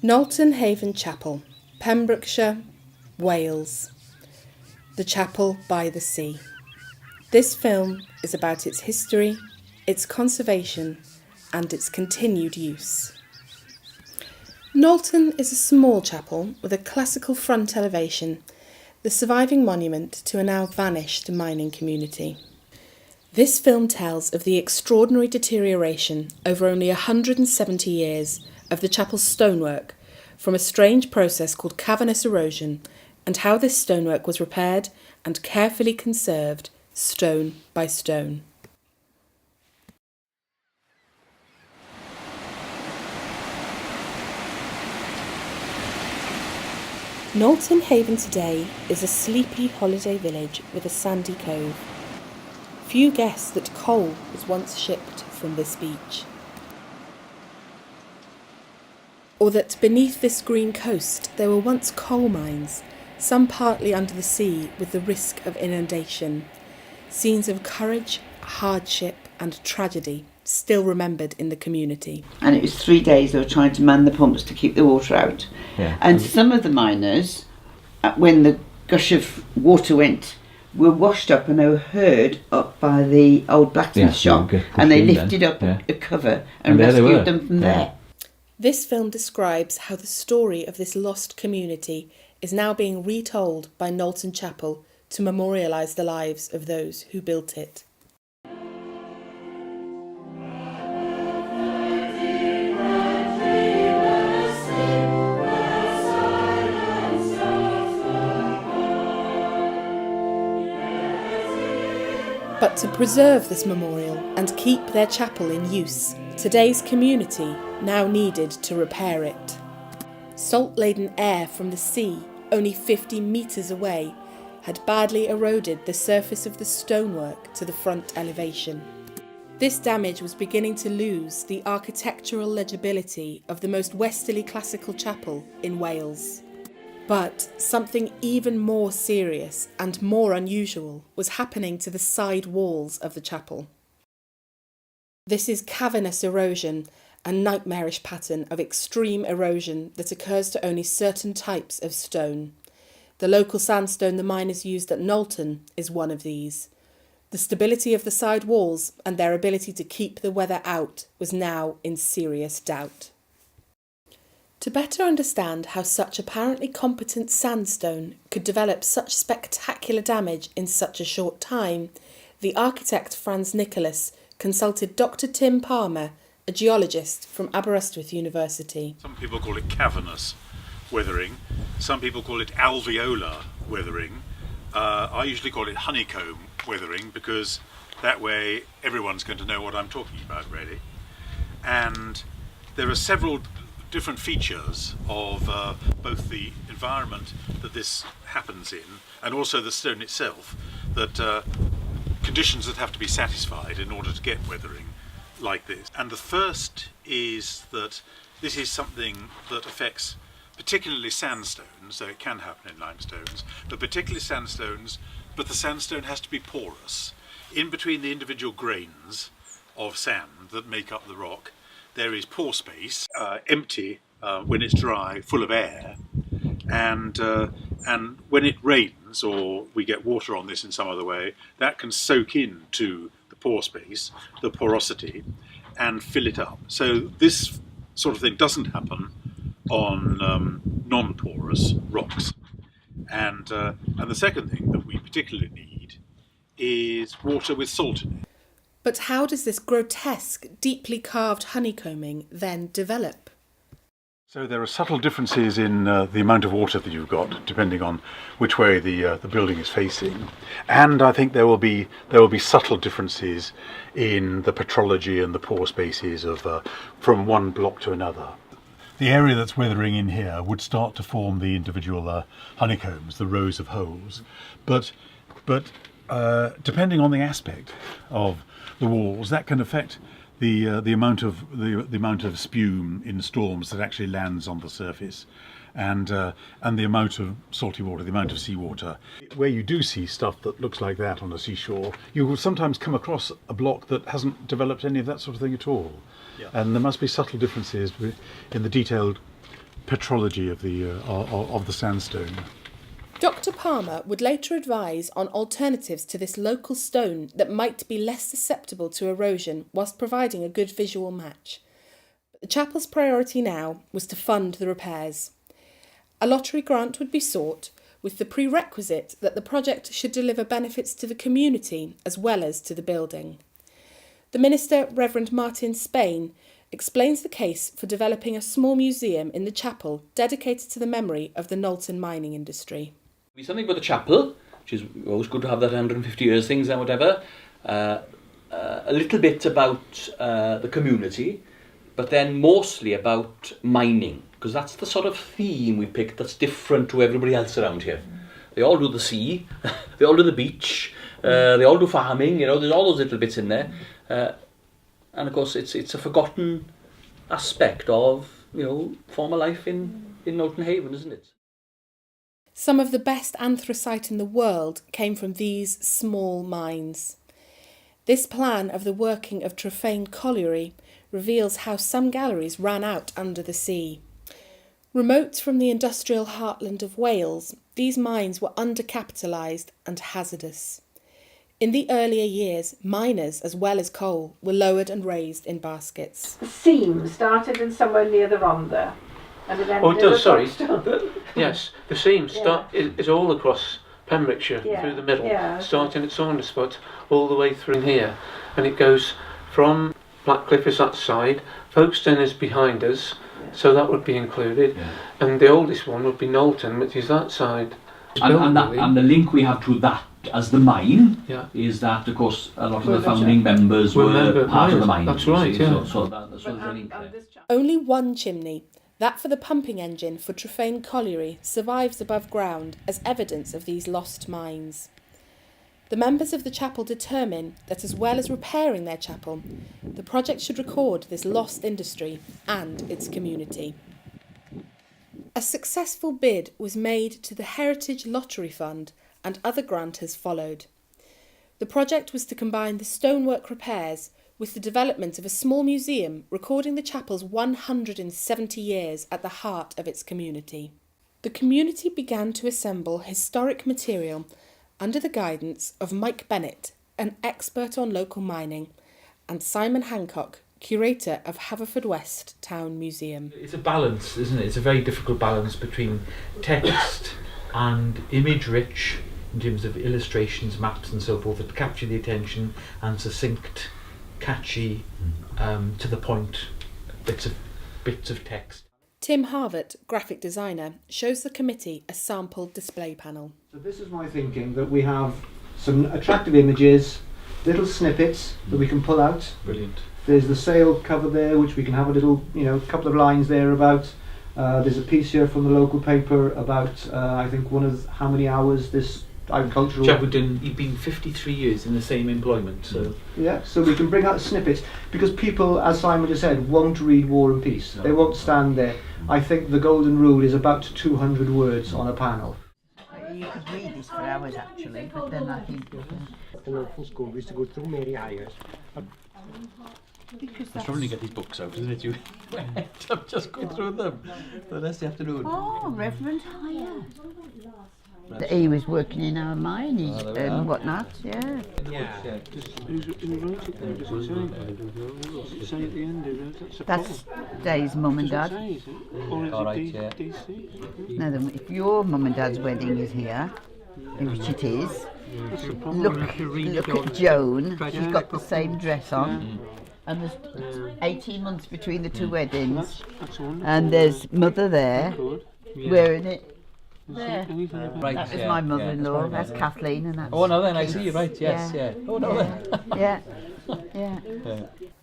Nolton Haven Chapel, Pembrokeshire, Wales. The Chapel by the Sea. This film is about its history, its conservation, and its continued use. Nolton is a small chapel with a classical front elevation, the surviving monument to a now vanished mining community. This film tells of the extraordinary deterioration over only 170 years of the chapel's stonework from a strange process called cavernous erosion, and how this stonework was repaired and carefully conserved stone by stone. Nolton Haven today is a sleepy holiday village with a sandy cove. Few guess that coal was once shipped from this beach. Or that beneath this green coast there were once coal mines, some partly under the sea with the risk of inundation. Scenes of courage, hardship and tragedy still remembered in the community. And it was 3 days they were trying to man the pumps to keep the water out. Yeah. And some of the miners, when the gush of water went, were washed up and they were heard up by the old blacksmith shop, and they lifted up a cover and rescued them from there. This film describes how the story of this lost community is now being retold by Nolton Chapel to memorialise the lives of those who built it. But to preserve this memorial and keep their chapel in use, today's community now needed to repair it. Salt-laden air from the sea, only 50 metres away, had badly eroded the surface of the stonework to the front elevation. This damage was beginning to lose the architectural legibility of the most westerly classical chapel in Wales. But something even more serious and more unusual was happening to the side walls of the chapel. This is cavernous erosion, a nightmarish pattern of extreme erosion that occurs to only certain types of stone. The local sandstone the miners used at Nolton is one of these. The stability of the side walls and their ability to keep the weather out was now in serious doubt. To better understand how such apparently competent sandstone could develop such spectacular damage in such a short time, the architect Franz Nicholas consulted Dr. Tim Palmer, a geologist from Aberystwyth University. Some people call it cavernous weathering, some people call it alveolar weathering. I usually call it honeycomb weathering because that way everyone's going to know what I'm talking about, really. And there are several different features of both the environment that this happens in and also the stone itself, that conditions that have to be satisfied in order to get weathering like this. And the first is that this is something that affects particularly sandstones, so it can happen in limestones, but particularly sandstones, but the sandstone has to be porous. In between the individual grains of sand that make up the rock, there is pore space, empty when it's dry, full of air, and when it rains or we get water on this in some other way, that can soak into the pore space, the porosity, and fill it up. So this sort of thing doesn't happen on non-porous rocks. And the second thing that we particularly need is water with salt in it. But how does this grotesque, deeply carved honeycombing then develop? So there are subtle differences in the amount of water that you've got, depending on which way the building is facing, and I think there will be subtle differences in the petrology and the pore spaces of from one block to another. The area that's weathering in here would start to form the individual honeycombs, the rows of holes, but depending on the aspect of the walls, that can affect the amount of spume in storms that actually lands on the surface, and the amount of salty water, the amount of seawater. Where you do see stuff that looks like that on the seashore, you will sometimes come across a block that hasn't developed any of that sort of thing at all. Yeah. And there must be subtle differences in the detailed petrology of the sandstone. Dr. Palmer would later advise on alternatives to this local stone that might be less susceptible to erosion whilst providing a good visual match. But the chapel's priority now was to fund the repairs. A lottery grant would be sought, with the prerequisite that the project should deliver benefits to the community as well as to the building. The minister, Reverend Martin Spain, explains the case for developing a small museum in the chapel dedicated to the memory of the Nolton mining industry. Be something about the chapel, which is always good to have that 150 years things and whatever. A little bit about the community, but then mostly about mining, because that's the sort of theme we picked that's different to everybody else around here. They all do the sea, they all do the beach, they all do farming, you know, there's all those little bits in there. And of course it's a forgotten aspect of, you know, former life in Nolton Haven, isn't it? Some of the best anthracite in the world came from these small mines. This plan of the working of Trefane Colliery reveals how some galleries ran out under the sea. Remote from the industrial heartland of Wales, these mines were undercapitalised and hazardous. In the earlier years, miners, as well as coal, were lowered and raised in baskets. The seam started in somewhere near the Rhondda. And it ended it does, sorry. Stone. Yes, the seam is all across Pembrokeshire, through the middle, starting at Saundersfoot all the way through here. And it goes from Blackcliff is that side, Folkestone is behind us, so that would be included. Yeah. And the oldest one would be Nolton, which is that side. And the link we have to that as the mine is that, of course, a lot of the founding members were part of the mine. That's right, yeah. So there's a link there. Only one chimney, that for the pumping engine for Trefane Colliery, survives above ground as evidence of these lost mines. The members of the chapel determine that as well as repairing their chapel, the project should record this lost industry and its community. A successful bid was made to the Heritage Lottery Fund and other grantors followed. The project was to combine the stonework repairs with the development of a small museum recording the chapel's 170 years at the heart of its community. The community began to assemble historic material under the guidance of Mike Bennett, an expert on local mining, and Simon Hancock, curator of Haverfordwest Town Museum. It's a balance, isn't it? It's a very difficult balance between text and image-rich in terms of illustrations, maps and so forth that capture the attention, and succinct, catchy, to the point bits of text. Tim Harvett, graphic designer, shows the committee a sample display panel. So this is my thinking, that we have some attractive images, little snippets that we can pull out. Brilliant. There's the sail cover there, which we can have a little, couple of lines there about. There's a piece here from the local paper about, I think, one of how many hours this agricultural... He'd been 53 years in the same employment, so... Yeah, so we can bring out snippets, because people, as Simon has said, won't read War and Peace. They won't stand there. I think the golden rule is about 200 words on a panel. You could read this for hours actually, but then I think... The local school we used to go through Mary Ayers. It's trying to get these books out, isn't it? You just go through them the rest of the afternoon. Oh, Reverend Hire. He was working in our mine and whatnot, yeah. That's Dave's mum and dad. All right, yeah. Now then, if your mum and dad's wedding is here, which it is, look at Joan, she's got the same dress on. And there's 18 months between the two weddings, and there's mother there, wearing it. There. Right, that was my mother-in-law. That's Kathleen, and that's... Oh no, then I see you. Right, yes, yeah. Oh no, yeah.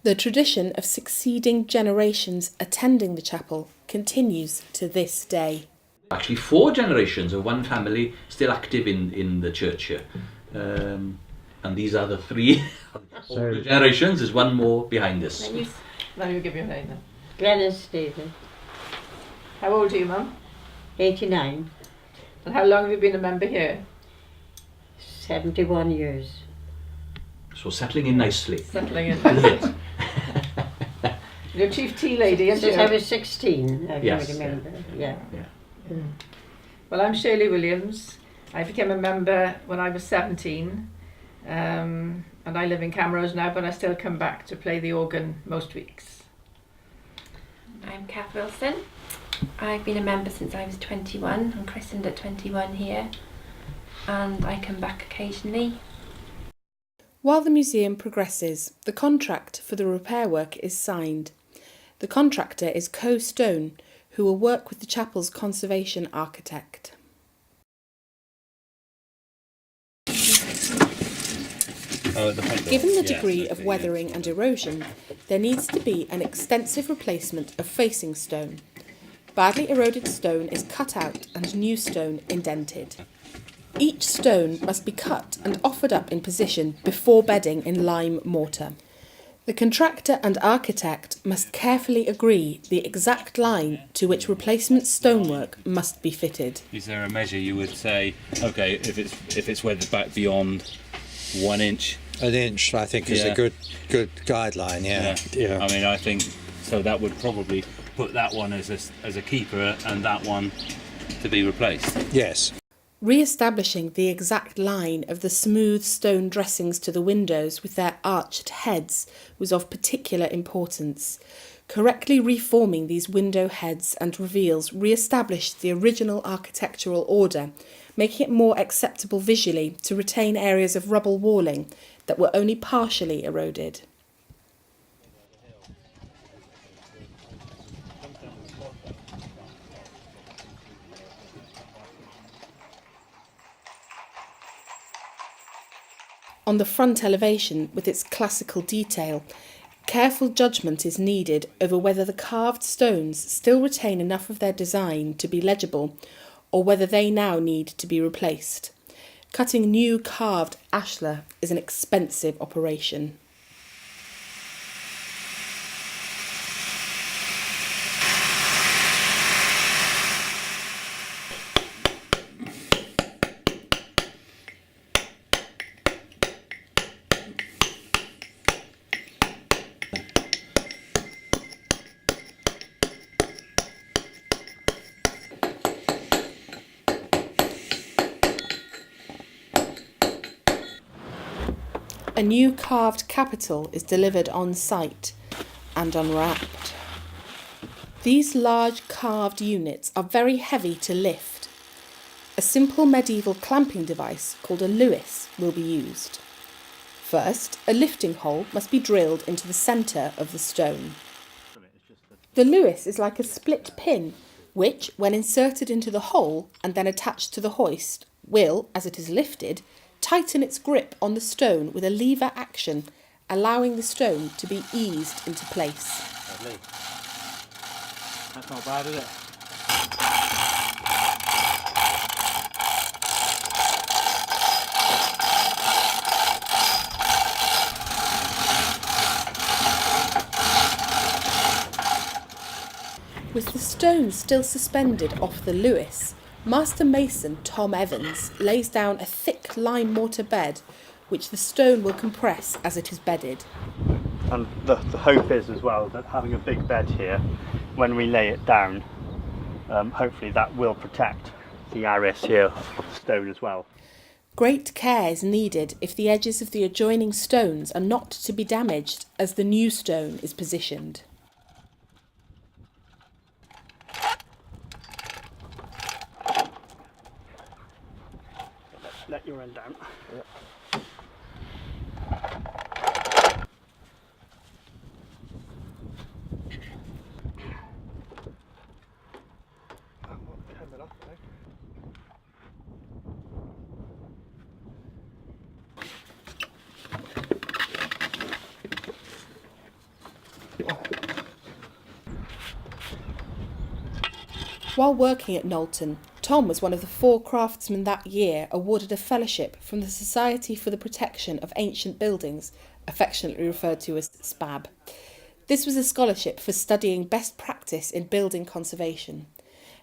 The tradition of succeeding generations attending the chapel continues to this day. Actually, 4 generations of one family still active in the church here, and these are the 3 older generations. There's one more behind us. Let me give you a name then. Glenys Stephen. How old are you, Mum? 89. And how long have you been a member here? 71 years. So settling in nicely. Settling in. You're chief tea lady, aren't you? Since I was 16, I Yes, can remember. Yeah. Well, I'm Shirley Williams. I became a member when I was 17. And I live in Camrose now, but I still come back to play the organ most weeks. I'm Kath Wilson. I've been a member since I was 21. I'm christened at 21 here, and I come back occasionally. While the museum progresses, the contract for the repair work is signed. The contractor is Co Stone, who will work with the chapel's conservation architect. Given the degree of weathering and erosion, there needs to be an extensive replacement of facing stone. Badly eroded stone is cut out and new stone indented. Each stone must be cut and offered up in position before bedding in lime mortar. The contractor and architect must carefully agree the exact line to which replacement stonework must be fitted. Is there a measure you would say, okay, if it's weathered back beyond 1 inch? An inch, I think, is a good guideline. Yeah. I mean, I think so. That would probably put that one as a keeper and that one to be replaced. Yes. Re-establishing the exact line of the smooth stone dressings to the windows with their arched heads was of particular importance. Correctly reforming these window heads and reveals re-established the original architectural order, making it more acceptable visually to retain areas of rubble walling that were only partially eroded. On the front elevation, with its classical detail, careful judgment is needed over whether the carved stones still retain enough of their design to be legible, or whether they now need to be replaced. Cutting new carved ashlar is an expensive operation. A new carved capital is delivered on site and unwrapped. These large carved units are very heavy to lift. A simple medieval clamping device called a Lewis will be used. First, a lifting hole must be drilled into the centre of the stone. The Lewis is like a split pin, which, when inserted into the hole and then attached to the hoist, will, as it is lifted, tighten its grip on the stone with a lever action, allowing the stone to be eased into place. Lovely. That's not bad, is it? With the stone still suspended off the Lewis, Master Mason Tom Evans lays down a thick lime mortar bed which the stone will compress as it is bedded. And the hope is as well that having a big bed here, when we lay it down, hopefully that will protect the arris here of the stone as well. Great care is needed if the edges of the adjoining stones are not to be damaged as the new stone is positioned. Let your end down. Yep. While working at Nolton, Tom was one of the 4 craftsmen that year awarded a fellowship from the Society for the Protection of Ancient Buildings, affectionately referred to as SPAB. This was a scholarship for studying best practice in building conservation.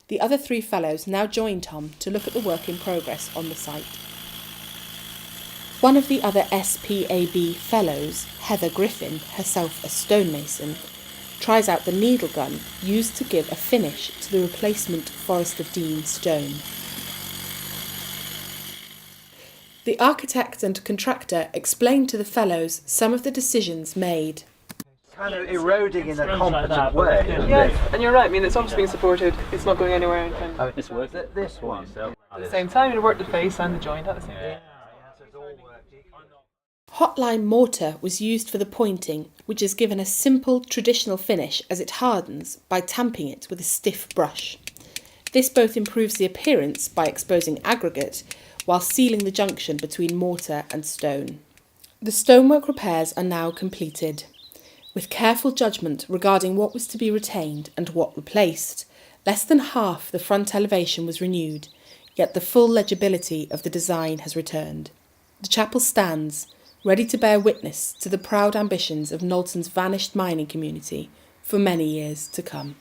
The other 3 fellows now join Tom to look at the work in progress on the site. One of the other SPAB fellows, Heather Griffin, herself a stonemason, tries out the needle gun used to give a finish to the replacement Forest of Dean stone. The architect and contractor explained to the fellows some of the decisions made. Kind of eroding in a competent way. Yes, and you're right. I mean, it's obviously being supported. It's not going anywhere. It's worth it. This one. At the same time, you work the face and the joint at the same time. Hot-lime mortar was used for the pointing, which is given a simple traditional finish as it hardens by tamping it with a stiff brush. This both improves the appearance by exposing aggregate, while sealing the junction between mortar and stone. The stonework repairs are now completed. With careful judgment regarding what was to be retained and what replaced, less than half the front elevation was renewed, yet the full legibility of the design has returned. The chapel stands, ready to bear witness to the proud ambitions of Nolton's vanished mining community for many years to come.